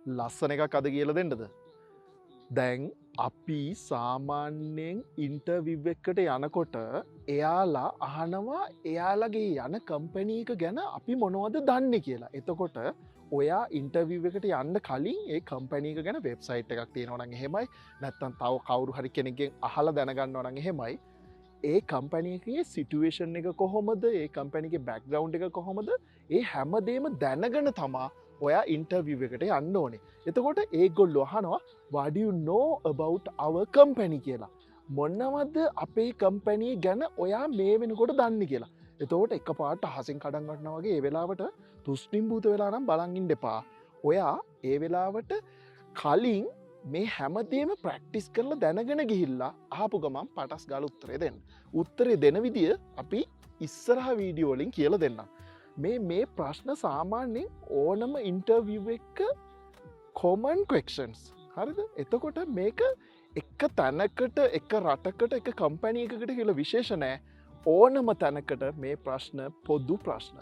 ලස්සන එකක් අද කියලා දෙන්නද? දැන් අපි සාමාන්‍යයෙන් ඉන්ටර්විව් එකකට යනකොට එයාලා අහනවා එයාලගේ යන කම්පැනි එක ගැන අපි මොනවද දන්නේ කියලා. එතකොට ඔයා ඉන්ටර්විව් එකට යන්න කලින් ඒ කම්පැනි එක ගැන වෙබ්සයිට් එකක් තියෙනවා නම් එහෙමයි, නැත්නම් තව කවුරු හරි කෙනෙක්ගෙන් අහලා දැනගන්නවා නම් එහෙමයි. ඒ කම්පැනි එකේ සිටුේෂන් එක කොහොමද, ඒ කම්පැනි එකේ බෑක්ග්‍රවුන්ඩ් එක කොහොමද, ඒ හැමදේම දැනගෙන තමා ඔයා ඉන්ටර්විව් එකට යන්න ඕනේ. එතකොට ඒගොල්ලෝ අහනවා what do you know about our company කියලා. මොනවද අපේ කම්පැනි ගැන ඔයා මේ වෙනකොට දන්නේ කියලා. එතකොට එකපාරට අහසෙන් කඩන් ගන්නවා වගේ ඒ වෙලාවට තුෂ්ණිම් භූත වෙලා නම් බලන් ඉන්න එපා. ඔයා ඒ වෙලාවට කලින් මේ හැමදේම ප්‍රැක්ටිස් කරලා දැනගෙන ගිහිල්ලා අහපු ගමන් පටස් ගාලා උත්තරේ දෙන්න. උත්තරේ දෙන විදිය අපි ඉස්සරහ වීඩියෝ වලින් කියලා දෙන්නම්. මේ ප්‍රශ්න සාමාන්‍යයෙන් ඕනම ඉන්ටර්විව් එක කොමන් ක්වෙස්චන්ස්. හරිද? එතකොට මේක එක තැනකට, එක රටකට, එක කම්පැනි එකකට කියලා විශේෂ නැහැ. ඕනම තැනකට මේ ප්‍රශ්න පොදු ප්‍රශ්න.